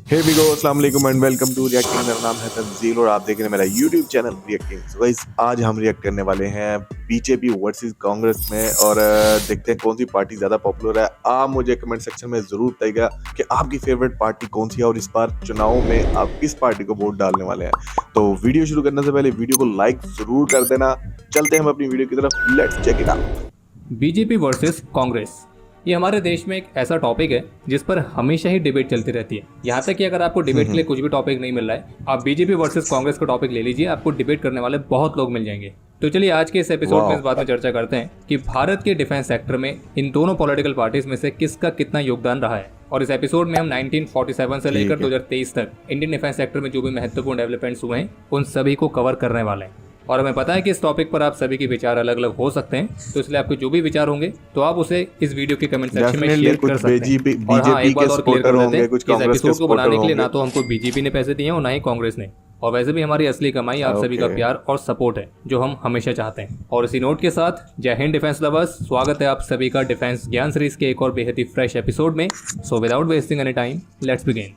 Hey we go अस्सलाम वालेकुम and welcome to reacting. मेरा नाम है तंजील और आप देख रहे हैं मेरा YouTube channel reacting. So guys आज हम रिएक्ट करने वाले हैं बीजेपी वर्सेस कांग्रेस में और देखते हैं कौन सी पार्टी ज्यादा पॉपुलर है। आप मुझे कमेंट सेक्शन में जरूर बताइएगा कि आपकी फेवरेट पार्टी कौन सी है और इस बार चुनाव में आप किस पार्टी को वोट डालने वाले हैं। तो वीडियो शुरू करने से पहले वीडियो को लाइक जरूर कर देना। चलते हैं हम अपनी वीडियो की तरफ, let's check it out. BJP versus Congress, ये हमारे देश में एक ऐसा टॉपिक है जिस पर हमेशा ही डिबेट चलती रहती है। यहाँ तक कि अगर आपको डिबेट के लिए कुछ भी टॉपिक नहीं मिल रहा है, आप बीजेपी वर्सेस कांग्रेस का टॉपिक ले लीजिए, आपको डिबेट करने वाले बहुत लोग मिल जाएंगे। तो चलिए आज के इस एपिसोड में इस बात में चर्चा करते हैं कि भारत के डिफेंस सेक्टर में इन दोनों पॉलिटिकल पार्टीज में से किसका कितना योगदान रहा है। और इस एपिसोड में हम 1947 से लेकर 2023 तक इंडियन डिफेंस सेक्टर में जो भी महत्वपूर्ण डेवलपमेंट्स हुए हैं उन सभी को कवर करने वाले हैं। और हमें पता है कि इस टॉपिक पर आप सभी के विचार अलग अलग हो सकते हैं, तो इसलिए आपके जो भी विचार होंगे तो आप उसे इस वीडियो के कमेंट सेक्शन में शेयर कर सकते हैं। और हाँ, एक बात और क्लियर कर देते हैं, इस एपिसोड को बनाने के लिए ना तो हमको बीजेपी ने पैसे दिए और ना ही कांग्रेस ने, और वैसे भी हमारी असली कमाई आप सभी का प्यार और सपोर्ट है जो हम हमेशा चाहते हैं। और इसी नोट के साथ जय हिंद डिफेंस लवर्स, स्वागत है आप सभी का डिफेंस ज्ञान सीरीज के एक और बेहद ही फ्रेश एपिसोड में। So without wasting any time let's begin.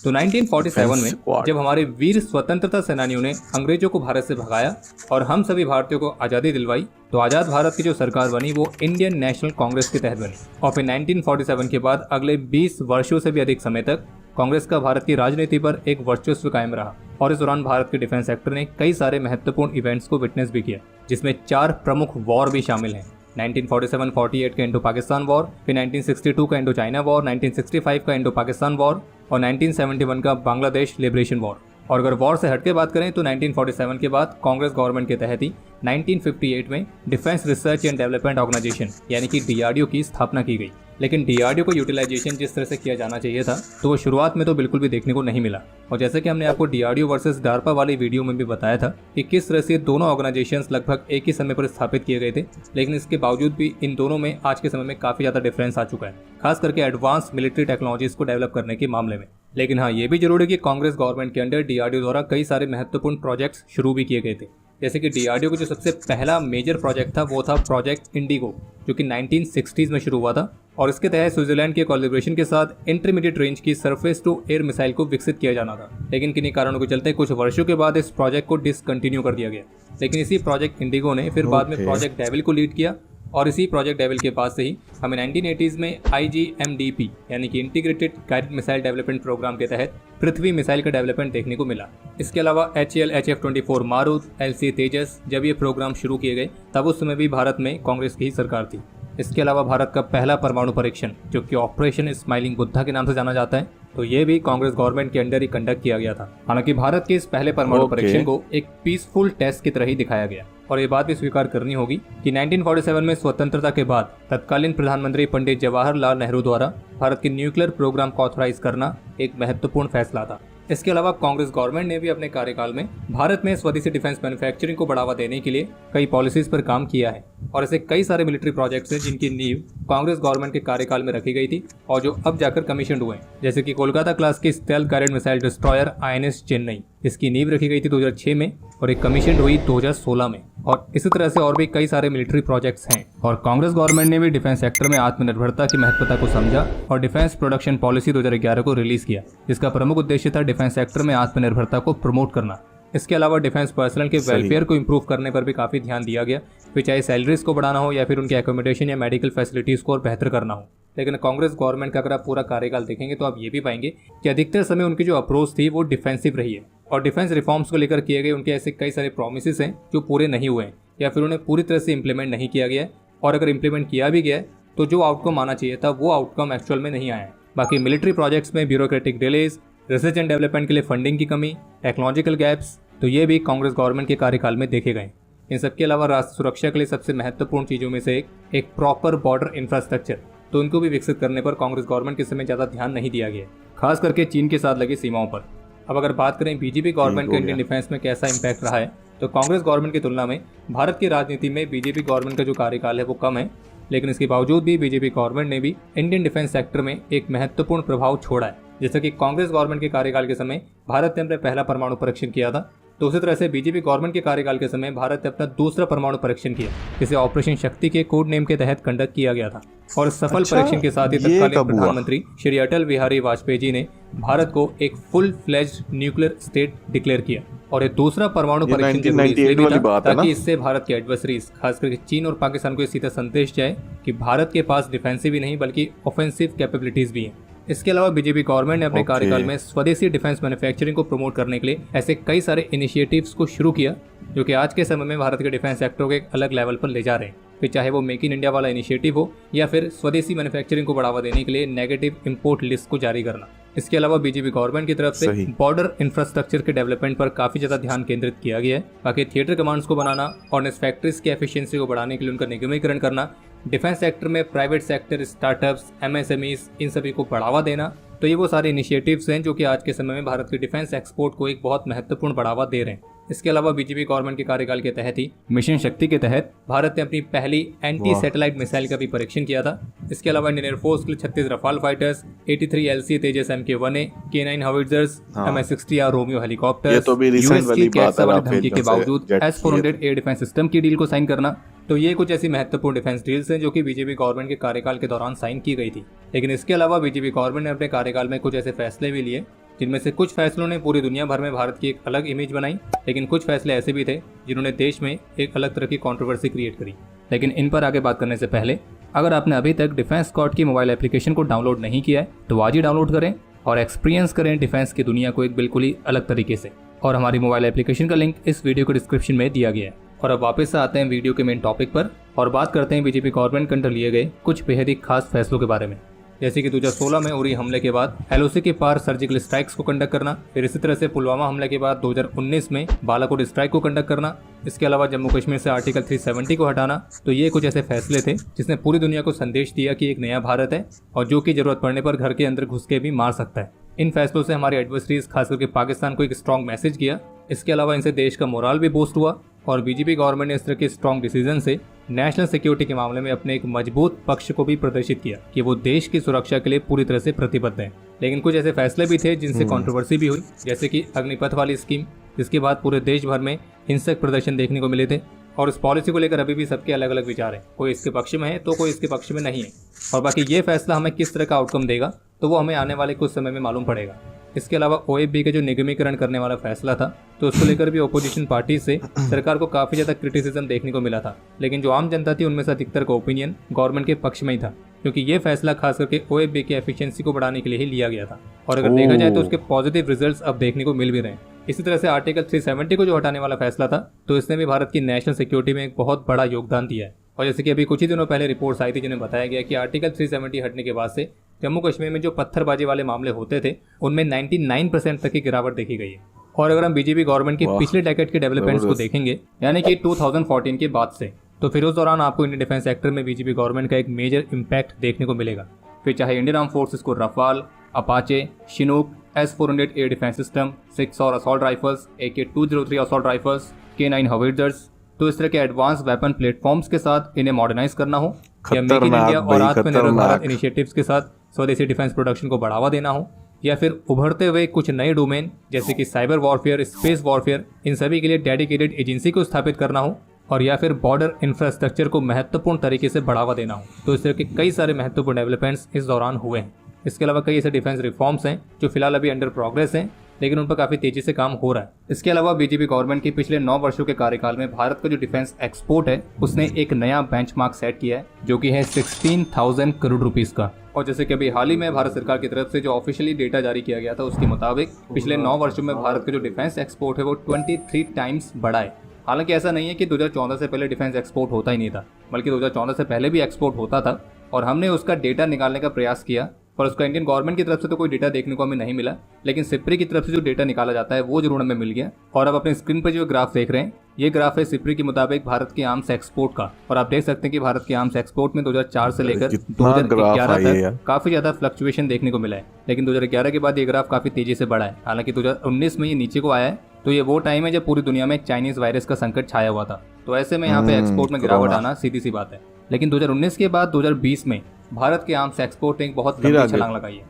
तो 1947 में जब हमारे वीर स्वतंत्रता सेनानियों ने अंग्रेजों को भारत से भगाया और हम सभी भारतीयों को आज़ादी दिलवाई, तो आज़ाद भारत की जो सरकार बनी वो इंडियन नेशनल कांग्रेस के तहत बनी। और फिर 1947 के बाद अगले 20 वर्षों से भी अधिक समय तक कांग्रेस का भारत की राजनीति पर एक वर्चस्व कायम रहा। और इस दौरान भारत के डिफेंस सेक्टर ने कई सारे महत्वपूर्ण इवेंट्स को विटनेस भी किया, जिसमें 4 प्रमुख वॉर भी शामिल हैं। 1947-48 का इंडो पाकिस्तान वॉर, फिर 1962 का इंडो चाइना वॉर, 1965 का इंडो पाकिस्तान वॉर और 1971 का बांग्लादेश लिबरेशन वॉर। और अगर वॉर से हटके बात करें तो 1947 के बाद कांग्रेस गवर्नमेंट के तहत ही 1958 में defence research and development organisation यानी कि डीआरडीओ की स्थापना की गई। लेकिन डीआरडीओ को यूटिलाइजेशन जिस तरह से किया जाना चाहिए था तो वो शुरुआत में तो बिल्कुल भी देखने को नहीं मिला। और जैसे कि हमने आपको डीआरडीओ वर्सेस डार्पा वाली वीडियो में भी बताया था कि किस तरह से दोनों ऑर्गेनाइजेशंस लगभग एक ही समय पर स्थापित किए गए थे, लेकिन इसके बावजूद भी इन दोनों में आज के समय में काफ़ी ज़्यादा डिफरेंस आ चुका है, खास करके एडवांस मिलिट्री टेक्नोलॉजीज को डेवलप करने के मामले में। लेकिन हाँ, ये भी जरूरी है कि कांग्रेस गवर्नमेंट के अंडर डीआरडीओ द्वारा कई सारे महत्वपूर्ण प्रोजेक्ट्स शुरू भी किए गए थे। जैसे कि डीआरडीओ का जो सबसे पहला मेजर प्रोजेक्ट था वो था प्रोजेक्ट इंडिगो, जो कि 1960s में शुरू हुआ था। और इसके तहत स्विट्जरलैंड के कोलैबोरेशन के साथ इंटरमीडिएट रेंज की सरफेस टू एयर मिसाइल को विकसित किया जाना था। लेकिन किन्हीं कारणों के चलते कुछ वर्षों के बाद इस प्रोजेक्ट को डिसकंटिन्यू कर दिया गया। लेकिन इसी प्रोजेक्ट इंडिगो ने फिर बाद में प्रोजेक्ट डेविल को लीड किया, और इसी प्रोजेक्ट डेविल के पास से ही हमें 1980s में IGMDP यानी कि integrated guided missile development programme के तहत पृथ्वी मिसाइल का डेवलपमेंट देखने को मिला। इसके अलावा HAL HF-24 मारुत, LC तेजस, जब ये प्रोग्राम शुरू किए गए तब उस समय भी भारत में कांग्रेस की ही सरकार थी। इसके अलावा भारत का पहला परमाणु परीक्षण जो कि ऑपरेशन स्माइलिंग बुद्धा के नाम से जाना जाता है, तो ये भी कांग्रेस गवर्नमेंट के अंडर ही कंडक्ट किया गया था। हालांकि भारत के इस पहले परमाणु परीक्षण को एक पीसफुल टेस्ट की तरह ही दिखाया गया। और ये बात भी स्वीकार करनी होगी कि 1947 में स्वतंत्रता के बाद तत्कालीन प्रधानमंत्री पंडित जवाहरलाल नेहरू द्वारा भारत के न्यूक्लियर प्रोग्राम को ऑथराइज करना एक महत्वपूर्ण फैसला था। इसके अलावा कांग्रेस गवर्नमेंट ने भी अपने कार्यकाल में भारत में स्वदेशी डिफेंस मैन्युफैक्चरिंग को बढ़ावा देने के लिए कई पॉलिसीज पर काम किया है। और ऐसे कई सारे मिलिट्री प्रोजेक्ट्स हैं जिनकी नींव कांग्रेस गवर्नमेंट के कार्यकाल में रखी गई थी और जो अब जाकर कमीशन हुए हैं। जैसे कि कोलकाता क्लास की stealth guided missile destroyer INS Chennai, इसकी नींव रखी गई थी 2006 में और एक कमीशन हुई 2016 में। और इसी तरह से और भी कई सारे मिलिट्री प्रोजेक्ट्स हैं। और कांग्रेस गवर्नमेंट ने भी डिफेंस सेक्टर में आत्मनिर्भरता की महत्वता को समझा और डिफेंस प्रोडक्शन पॉलिसी 2011 को रिलीज किया, जिसका प्रमुख उद्देश्य था डिफेंस सेक्टर में आत्मनिर्भरता को प्रमोट करना। इसके अलावा डिफेंस पर्सनल के वेलफेयर को इंप्रूव करने पर भी काफ़ी ध्यान दिया गया, फिर चाहे सैलरीज को बढ़ाना हो या फिर उनके एकोमोडेशन या मेडिकल फैसिलिटीज़ को और बेहतर करना हो। लेकिन कांग्रेस गवर्नमेंट का अगर आप पूरा कार्यकाल देखेंगे तो आप ये भी पाएंगे कि अधिकतर समय उनकी जो अप्रोच थी वो डिफेंसिव रही है। और डिफेंस रिफॉर्म्स को लेकर किए गए उनके ऐसे कई सारे प्रोमिसेस हैं जो पूरे नहीं हुए हैं या फिर उन्हें पूरी तरह से इंप्लीमेंट नहीं किया गया है। और अगर इंप्लीमेंट किया भी गया है तो जो आउटकम आना चाहिए था वो आउटकम एक्चुअल में नहीं आया है। बाकी मिलिट्री प्रोजेक्ट्स में bureaucratic delays, research and development के लिए फंडिंग की कमी, टेक्नोलॉजिकल गैप्स, तो ये भी कांग्रेस गवर्नमेंट के कार्यकाल में देखे गए। इन सबके अलावा राष्ट्र सुरक्षा के लिए सबसे महत्वपूर्ण चीज़ों में से एक प्रॉपर बॉर्डर इंफ्रास्ट्रक्चर, तो उनको भी विकसित करने पर कांग्रेस गवर्नमेंट के समय ज़्यादा ध्यान नहीं दिया गया, खास करके चीन के साथ लगी सीमाओं पर। अब अगर बात करें बीजेपी गवर्नमेंट का इंडियन डिफेंस में कैसा इंपैक्ट रहा है, तो कांग्रेस गवर्नमेंट की तुलना में भारत की राजनीति में बीजेपी गवर्नमेंट का जो कार्यकाल है वो कम है। लेकिन इसके बावजूद भी बीजेपी गवर्नमेंट ने भी इंडियन डिफेंस सेक्टर में एक महत्वपूर्ण प्रभाव छोड़ा है। जैसे कि कांग्रेस गवर्नमेंट के कार्यकाल के समय भारत ने अपना पहला परमाणु परीक्षण किया था तो उसी तरह से बीजेपी गवर्नमेंट के कार्यकाल के समय भारत ने अपना दूसरा परमाणु परीक्षण किया, जिसे ऑपरेशन शक्ति के कोड नेम के तहत कंडक्ट किया गया था। और सफल परीक्षण के साथ ही तत्कालीन प्रधानमंत्री श्री अटल बिहारी वाजपेयी जी ने भारत को एक full fledged nuclear state declare किया। और ये दूसरा परमाणु परीक्षण जरूरी इसलिए भी था ताकि इससे भारत के एडवर्सरीज खासकर चीन और पाकिस्तान को सीधा संदेश जाए कि भारत के पास डिफेंसिव ही नहीं बल्कि ऑफेंसिव कैपेबिलिटीज भी हैं। इसके अलावा बीजेपी गवर्नमेंट ने अपने कार्यकाल में स्वदेशी डिफेंस मैन्युफैक्चरिंग को प्रमोट करने के लिए ऐसे कई सारे इनिशिएटिव्स को शुरू किया जो कि आज के समय में भारत के डिफेंस सेक्टर को एक अलग लेवल पर ले जा रहे हैं। फिर चाहे वो मेक इन इंडिया वाला इनिशिएटिव हो या फिर स्वदेशी मैन्युफैक्चरिंग को बढ़ावा देने के लिए नेगेटिव इंपोर्ट लिस्ट को जारी करना। इसके अलावा बीजेपी गवर्नमेंट की तरफ से बॉर्डर इंफ्रास्ट्रक्चर के डेवलपमेंट पर काफी ज्यादा ध्यान केंद्रित किया गया है। बाकी थिएटर कमांड्स को बनाना और फैक्ट्रीज की एफिशिएंसी को बढ़ाने के लिए उनका निगमीकरण करना, डिफेंस सेक्टर में प्राइवेट सेक्टर स्टार्टअप्स एमएसएमईज इन सभी को बढ़ावा देना। तो ये वो सारे इनिशिएटिव्स हैं जो कि आज के समय में भारत के डिफेंस एक्सपोर्ट को एक बहुत महत्वपूर्ण बढ़ावा दे रहे हैं। इसके अलावा बीजेपी गवर्नमेंट के कार्यकाल के तहत ही मिशन शक्ति के तहत भारत ने अपनी पहली एंटी सैटेलाइट मिसाइल का भी परीक्षण किया था। इसके अलावा इंडियन एयरफोर्स के लिए 36 रफाल फाइटर्स, 83 LCA तेजस MK1A, K9 हाविट्जर्स, MS-60R Romeo helicopters, US की कैट्स वाली धमकी के बावजूद S-400 एयर डिफेंस सिस्टम की डील को साइन करना। तो ये कुछ ऐसी महत्वपूर्ण डिफेंस डील्स हैं जो कि बीजेपी गवर्नमेंट के कार्यकाल के दौरान साइन की गई थी। लेकिन इसके अलावा बीजेपी गवर्नमेंट ने अपने कार्यकाल में कुछ ऐसे फैसले भी लिए जिनमें से कुछ फैसलों ने पूरी दुनिया भर में भारत की एक अलग इमेज बनाई, लेकिन कुछ फैसले ऐसे भी थे जिन्होंने देश में एक अलग तरह की कंट्रोवर्सी क्रिएट करी। लेकिन इन पर आगे बात करने से पहले अगर आपने अभी तक डिफेंस स्क्वाड की मोबाइल एप्लीकेशन को डाउनलोड नहीं किया है तो आज ही डाउनलोड करें और एक्सपीरियंस करें डिफेंस की दुनिया को एक बिल्कुल ही अलग तरीके से। और हमारी मोबाइल एप्लीकेशन का लिंक इस वीडियो के डिस्क्रिप्शन में दिया गया है। और अब वापस से आते हैं वीडियो के मेन टॉपिक पर और बात करते हैं बीजेपी गवर्नमेंट के अंदर लिए गए कुछ बेहद ही खास फैसलों के बारे में। जैसे कि 2016 में उरी हमले के बाद LOC के पार सर्जिकल स्ट्राइक्स को कंडक्ट करना, फिर इसी तरह से पुलवामा हमले के बाद 2019 में बालाकोट स्ट्राइक को कंडक्ट करना, इसके अलावा जम्मू कश्मीर से आर्टिकल 370 को हटाना। तो ये कुछ ऐसे फैसले थे जिसने पूरी दुनिया को संदेश दिया कि एक नया भारत है और जो कि जरूरत पड़ने पर घर के अंदर घुस के भी मार सकता है। इन फैसलों से हमारे एडवर्सरीज खास करके पाकिस्तान को एक स्ट्रॉन्ग मैसेज किया। इसके अलावा इनसे देश का मोराल भी बूस्ट हुआ और बीजेपी गवर्नमेंट ने इस तरह के स्ट्रॉन्ग डिसीजन से नेशनल सिक्योरिटी के मामले में अपने एक मजबूत पक्ष को भी प्रदर्शित किया कि वो देश की सुरक्षा के लिए पूरी तरह से प्रतिबद्ध हैं। लेकिन कुछ ऐसे फैसले भी थे जिनसे कंट्रोवर्सी भी हुई, जैसे कि अग्निपथ वाली स्कीम, जिसके बाद पूरे देश भर में हिंसक प्रदर्शन देखने को मिले थे। और इस पॉलिसी को लेकर अभी भी सबके अलग अलग विचार हैं, कोई इसके पक्ष में है तो कोई इसके पक्ष में नहीं है। और बाकी ये फैसला हमें किस तरह का आउटकम देगा तो वो हमें आने वाले कुछ समय में मालूम पड़ेगा। इसके अलावा OAB के जो निगमीकरण करने वाला फैसला था तो उसको लेकर भी ओपोजिशन पार्टी से सरकार को काफी ज्यादा क्रिटिसिज्म देखने को मिला था, लेकिन जो आम जनता थी उनमें से अधिकतर का ओपिनियन गवर्नमेंट के पक्ष में ही था, क्योंकि ये फैसला खास करके OAB की एफिशिएंसी को बढ़ाने के लिए ही लिया गया था। और अगर देखा जाए तो उसके पॉजिटिव रिजल्ट्स अब देखने को मिल भी रहे हैं। इसी तरह से आर्टिकल 370 को जो हटाने वाला फैसला था तो इसने भी भारत की नेशनल सिक्योरिटी में एक बहुत बड़ा योगदान दिया है। और जैसे कि अभी कुछ ही दिनों पहले रिपोर्ट्स आई थी जिन्हें बताया गया कि आर्टिकल 370 हटने के बाद से जम्मू कश्मीर में जो पत्थरबाजी वाले मामले होते थे उनमें 99% तक की गिरावट देखी गई है। और अगर हम बीजेपी गवर्नमेंट के पिछले डेकेड के डेवलपमेंट्स को देखेंगे, यानी कि 2014 के बाद से, तो फिर उस दौरान आपको इंडियन डिफेंस सेक्टर में बीजेपी गवर्नमेंट का एक मेजर इम्पैक्ट देखने को मिलेगा। फिर चाहे इंडियन आर्म फोर्सेस को Rafale, Apache, Chinook, S-400 air defence system, 6 और assault rifles, AK-203 assault rifles, K9 हाविट्जर्स, तो इस तरह के एडवांस वेपन प्लेटफॉर्म्स के साथ इन्हें मॉडर्नाइज करना हो, या मेक इन इंडिया और आत्मनिर्भर भारत इनिशिएटिव्स के साथ स्वदेशी डिफेंस प्रोडक्शन को बढ़ावा देना हो, या फिर उभरते हुए कुछ नए डोमेन जैसे कि साइबर वॉरफेयर, स्पेस वॉरफेयर, इन सभी के लिए डेडिकेटेड एजेंसी को स्थापित करना हो, और या फिर बॉर्डर इंफ्रास्ट्रक्चर को महत्वपूर्ण तरीके से बढ़ावा देना हो। तो इस तरह के कई सारे महत्वपूर्ण डेवलपमेंट्स इस दौरान हुए हैं। इसके अलावा कई ऐसे डिफेंस रिफॉर्म्स हैं जो फिलहाल अभी अंडर प्रोग्रेस हैं, लेकिन उन पर काफी तेजी से काम हो रहा है। इसके अलावा बीजेपी गवर्नमेंट के पिछले 9 वर्षों के कार्यकाल में भारत का जो डिफेंस एक्सपोर्ट है उसने एक नया बेंचमार्क सेट किया है, जो कि है 16,000 करोड़ रुपीस का। और जैसे कि अभी हाल ही में भारत सरकार की तरफ से जो ऑफिशियली डेटा जारी किया गया था उसके मुताबिक पिछले 9 वर्षों में भारत का जो डिफेंस एक्सपोर्ट है वो 23 टाइम्स बढ़ा है। हालांकि ऐसा नहीं है कि 2014 से पहले डिफेंस एक्सपोर्ट होता ही नहीं था, बल्कि 2014 से पहले भी एक्सपोर्ट होता था और हमने उसका डेटा निकालने का प्रयास किया, पर उसका इंडियन गवर्नमेंट की तरफ से तो कोई डेटा देखने को हमें नहीं मिला, लेकिन सिप्री की तरफ से जो डेटा निकाला जाता है वो जरूर हमें मिल गया। और अब अपने स्क्रीन पर जो ग्राफ देख रहे हैं, ये ग्राफ है सिप्री के मुताबिक भारत के आर्म्स एक्सपोर्ट का। और आप देख सकते हैं कि भारत के आर्म्स एक्सपोर्ट में 2004 से लेकर 2011 तक काफी ज्यादा फ्लक्चुएशन देखने को मिला है, लेकिन 2011 के बाद ये ग्राफ काफी तेजी से बढ़ा है। हालांकि 2019 में ये नीचे को आया है, तो ये वो टाइम है जब पूरी दुनिया में चाइनीज वायरस का संकट छाया हुआ था, तो ऐसे में यहाँ पे एक्सपोर्ट में गिरावट आना सीधी सी बात है। लेकिन 2019 के बाद 2020 में भारत के आर्म्स एक्सपोर्ट ने एक बहुत लंबी छलांग लगाई है।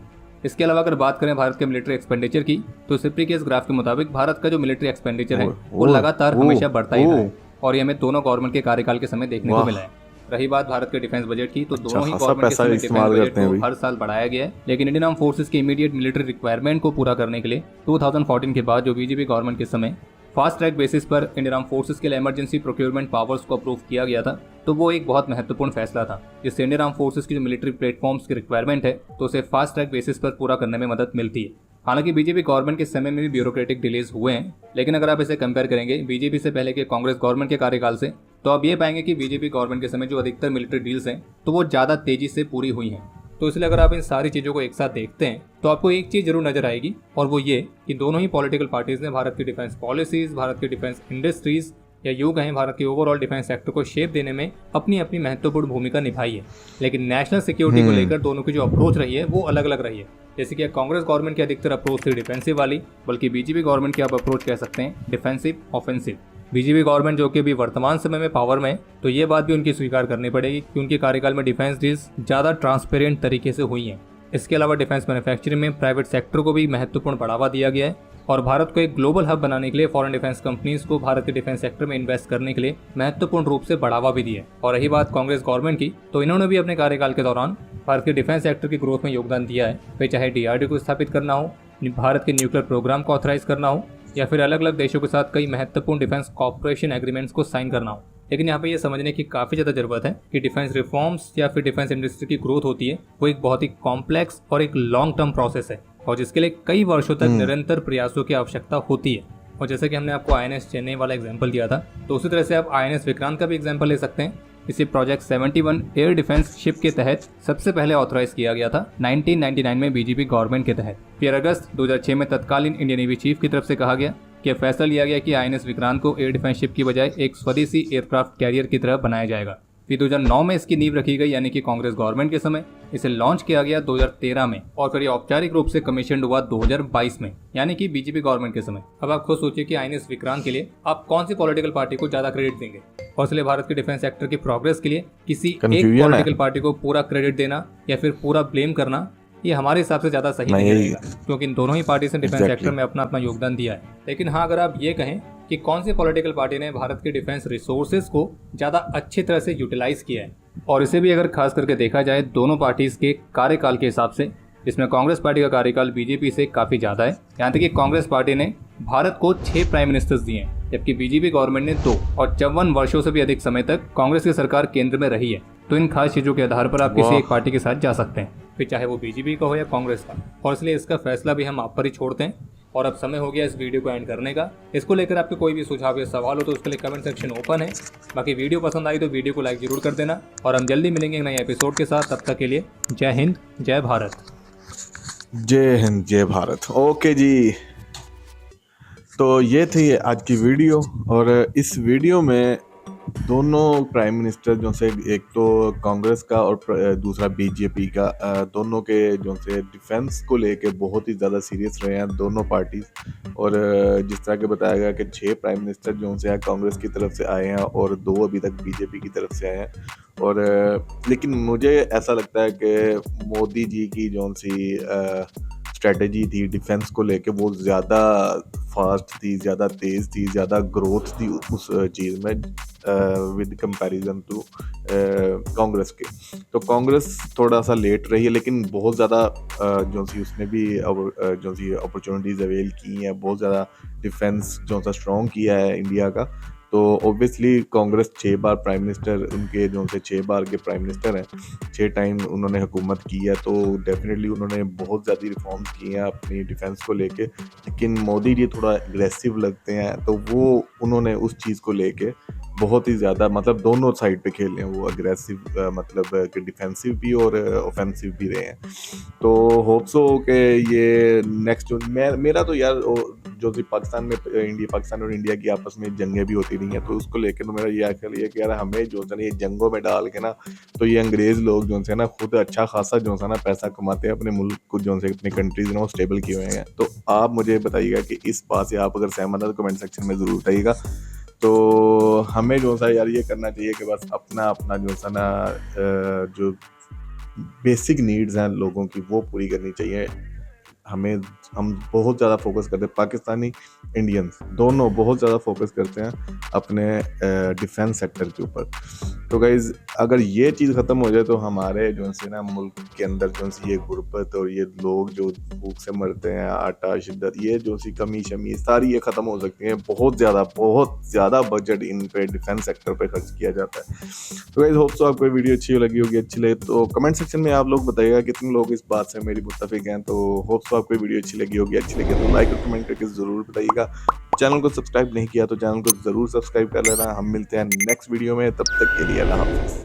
इसके अलावा अगर बात करें भारत के मिलिट्री एक्सपेंडिचर की, तो सिप्री के इस ग्राफ के मुताबिक भारत का जो मिलिट्री एक्सपेंडिचर है वो लगातार हमेशा बढ़ता ही रहा है और ये हमें दोनों गवर्नमेंट के कार्यकाल के समय देखने को मिला है। रही बात भारत के डिफेंस बजट की, तो दोनों ही गवर्नमेंट के समय डिफेंस बजट को हर साल बढ़ाया गया है, लेकिन इंडियन आर्म फोर्सेस की इमीडिएट मिलिट्री रिक्वायरमेंट को पूरा करने के लिए 2014 के बाद जो बीजेपी गवर्नमेंट के समय फास्ट ट्रैक बेसिस पर इंडियन आर्म फोर्सेस के लिए इमरजेंसी प्रोक्योरमेंट पावर्स को अप्रूव किया गया था, तो वो एक बहुत महत्वपूर्ण फैसला था, जिससे इंडियन आर्म फोर्सेस की जो मिलिट्री प्लेटफॉर्म्स की रिक्वायरमेंट है तो उसे फास्ट ट्रैक बेसिस पर पूरा करने में मदद मिलती है। हालांकि बीजेपी गवर्नमेंट के समय में भी ब्यूरोक्रेटिक डिलेज हुए हैं, लेकिन अगर आप इसे कंपेयर करेंगे बीजेपी से पहले के कांग्रेस गवर्नमेंट के कार्यकाल से, तो आप ये पाएंगे कि बीजेपी गवर्नमेंट के समय जो अधिकतर मिलिट्री डील्स हैं तो वो ज़्यादा तेजी से पूरी हुई हैं। तो इसलिए अगर आप इन सारी चीज़ों को एक साथ देखते हैं तो आपको एक चीज़ जरूर नजर आएगी, और वो ये कि दोनों ही पॉलिटिकल पार्टीज ने भारत की डिफेंस पॉलिसीज, भारत की डिफेंस इंडस्ट्रीज या यूँ कहें भारत के ओवरऑल डिफेंस सेक्टर को शेप देने में अपनी अपनी महत्वपूर्ण भूमिका निभाई है। लेकिन नेशनल सिक्योरिटी को लेकर दोनों की जो अप्रोच रही है वो अलग अलग रही है। जैसे कि कांग्रेस गवर्नमेंट की अधिकतर अप्रोच थी डिफेंसिव वाली, बल्कि बीजेपी गवर्नमेंट की आप अप्रोच कह सकते हैं डिफेंसिव ऑफेंसिव। बीजेपी गवर्नमेंट जो कि अभी वर्तमान समय में पावर में, तो ये बात भी उनकी स्वीकार करनी पड़ेगी कि उनके कार्यकाल में डिफेंस डील्स ज़्यादा ट्रांसपेरेंट तरीके से हुई हैं। इसके अलावा डिफेंस मैन्युफैक्चरिंग में प्राइवेट सेक्टर को भी महत्वपूर्ण बढ़ावा दिया गया है और भारत को एक ग्लोबल हब बनाने के लिए फॉरेन डिफेंस कंपनीज को भारत के डिफेंस सेक्टर में इन्वेस्ट करने के लिए महत्वपूर्ण रूप से बढ़ावा भी दिया है। और रही बात कांग्रेस गवर्नमेंट की, तो इन्होंने भी अपने कार्यकाल के दौरान भारत के डिफेंस सेक्टर की ग्रोथ में योगदान दिया है, फिर चाहे DRDO को स्थापित करना हो, भारत के न्यूक्लियर प्रोग्राम को ऑथराइज करना हो, या फिर अलग अलग देशों के साथ कई महत्वपूर्ण डिफेंस कॉर्पोरेशन एग्रीमेंट्स को साइन करना हो। लेकिन यहाँ पे ये समझने की काफ़ी ज़्यादा ज़रूरत है कि डिफेंस रिफॉर्म्स या फिर डिफेंस इंडस्ट्री की ग्रोथ होती है वो एक बहुत ही कॉम्प्लेक्स और एक लॉन्ग टर्म प्रोसेस है, और जिसके लिए कई वर्षों तक निरंतर प्रयासों की आवश्यकता होती है। और जैसे कि हमने आपको INS चेन्नई वाला एग्जाम्पल दिया था, तो उसी तरह से आप INS विक्रांत का भी एग्जाम्पल ले सकते हैं। इसे प्रोजेक्ट 71 एयर डिफेंस शिप के तहत सबसे पहले ऑथराइज किया गया था 1999 में बीजेपी गवर्नमेंट के तहत। फिर अगस्त 2006 में तत्कालीन इंडियन नेवी चीफ की तरफ से कहा गया कि फैसला लिया गया कि INS विक्रांत को एयर डिफेंस शिप की बजाय एक स्वदेशी एयरक्राफ्ट कैरियर की तरह बनाया जाएगा। फिर 2009 में इसकी नींव रखी गई, यानी कि कांग्रेस गवर्नमेंट के समय। इसे लॉन्च किया गया 2013 में और फिर ये औपचारिक रूप से कमीशन हुआ 2022 में, यानी कि बीजेपी गवर्नमेंट के समय। अब आप खुद सोचिए कि INS विक्रांत के लिए आप कौन सी पॉलिटिकल पार्टी को ज्यादा क्रेडिट देंगे, और इसलिए भारत के डिफेंस सेक्टर की प्रोग्रेस के लिए किसी एक पॉलिटिकल पार्टी को पूरा क्रेडिट देना या फिर पूरा ब्लेम करना, ये हमारे हिसाब से ज़्यादा सही नहीं रहेगा, क्योंकि इन दोनों ही पार्टी ने डिफेंस सेक्टर में अपना अपना योगदान दिया है। लेकिन हाँ, अगर आप ये कहें कि कौन सी पॉलिटिकल पार्टी ने भारत के डिफेंस रिसोर्सेज को ज़्यादा अच्छी तरह से यूटिलाइज किया है, और इसे भी अगर खास करके देखा जाए दोनों पार्टीज के कार्यकाल के हिसाब से, जिसमें कांग्रेस पार्टी का कार्यकाल बीजेपी से काफ़ी ज़्यादा है। यहाँ तक कि कांग्रेस पार्टी ने भारत को 6 प्राइम मिनिस्टर्स दिए हैं, जबकि बीजेपी गवर्नमेंट ने 2, और 54 वर्षों से भी अधिक समय तक कांग्रेस की सरकार केंद्र में रही है। तो इन खास चीज़ों के आधार पर आप किसी एक पार्टी के साथ जा सकते हैं, फिर चाहे वो बीजेपी का हो या कांग्रेस का, और इसलिए इसका फैसला भी हम आप पर ही छोड़ते हैं। और अब समय हो गया इस वीडियो को एंड करने का। इसको लेकर आपके कोई भी सुझाव या सवाल हो तो उसके लिए कमेंट सेक्शन ओपन है। बाकी वीडियो पसंद आई तो वीडियो को लाइक जरूर कर देना, और हम जल्दी मिलेंगे एक नए एपिसोड के साथ। तब तक के लिए जय हिंद, जय भारत। जय हिंद, जय भारत। ओके जी, तो ये थी आज की वीडियो, और इस वीडियो में दोनों प्राइम मिनिस्टर जो से, एक तो कांग्रेस का और दूसरा बीजेपी का, दोनों के जो से डिफेंस को लेके बहुत ही ज़्यादा सीरियस रहे हैं दोनों पार्टीज। और जिस तरह के बताया गया कि 6 प्राइम मिनिस्टर जो से कांग्रेस की तरफ से आए हैं और 2 अभी तक बीजेपी की तरफ से आए हैं। और लेकिन मुझे ऐसा लगता है कि मोदी जी की जो सी स्ट्रेटजी थी डिफेंस को लेके वो ज़्यादा फास्ट थी, ज़्यादा तेज़ थी, ज़्यादा ग्रोथ थी उस चीज़ में विद कंपैरिजन टू कांग्रेस के। तो कांग्रेस थोड़ा सा लेट रही है, लेकिन बहुत ज़्यादा जो सी उसने भी जो सी अपॉर्चुनिटीज़ अवेल की हैं, बहुत ज़्यादा डिफेंस जो सा स्ट्रॉन्ग किया है इंडिया का। तो ऑब्वियसली कांग्रेस 6 बार प्राइम मिनिस्टर, उनके जो से 6 बार के प्राइम मिनिस्टर हैं, 6 टाइम उन्होंने हुकूमत की है, तो डेफिनेटली उन्होंने बहुत ज़्यादा रिफॉर्म्स किए हैं अपनी डिफेंस को लेके। लेकिन मोदी जी थोड़ा एग्रेसिव लगते हैं, तो वो उन्होंने उस चीज़ को लेके बहुत ही ज़्यादा, मतलब दोनों साइड पे खेले हैं वो, एग्रेसिव मतलब कि डिफेंसिव भी और ऑफेंसिव भी रहे हैं। तो होप्स हो कि ये नेक्स्ट जो मेरा तो यार जो कि पाकिस्तान और इंडिया की आपस में जंगें भी होती रही हैं, तो उसको लेकर तो मेरा ये ख्याल है कि यार हमें जो है ना ये जंगों में डाल के ना, तो ये अंग्रेज़ लोग जो है ना खुद अच्छा खासा जो है ना पैसा कमाते हैं, अपने मुल्क को जो है अपनी कंट्रीज ना स्टेबल किए हुए हैं। तो आप मुझे बताइएगा कि इस बात से आप अगर सहमत है तो कमेंट सेक्शन में ज़रूर बताइएगा। तो हमें जो सा यार ये करना चाहिए कि बस अपना जो सा ना जो बेसिक नीड्स हैं लोगों की वो पूरी करनी चाहिए। हम बहुत ज़्यादा फोकस करते हैं, पाकिस्तानी इंडियंस दोनों बहुत ज़्यादा फोकस करते हैं अपने डिफेंस सेक्टर के ऊपर। तो गाइज़ अगर ये चीज़ ख़त्म हो जाए तो हमारे जो है ना मुल्क के अंदर जो सी ये गुर्बत और ये लोग जो भूख से मरते हैं, आटा शिद्दत, ये जो सी कमी शमी सारी ये ख़त्म हो सकती है। बहुत ज़्यादा बजट इन पे डिफेंस सेक्टर पे खर्च किया जाता है। तो गाइस होप सो आपको ये वीडियो अच्छी लगी होगी। अच्छी लगे तो कमेंट सेक्शन में आप लोग बताइएगा कितने लोग इस बात से मेरी मुत्तफिक हैं। तो होप सो आपको ये वीडियो अच्छी लगी होगी। अच्छी लगी तो लाइक और कमेंट करके ज़रूर बताइएगा। चैनल को सब्सक्राइब नहीं किया तो चैनल को ज़रूर सब्सक्राइब कर लेना। हम मिलते हैं नेक्स्ट वीडियो में, तब तक के लिए अल्लाह हाफ़िज़।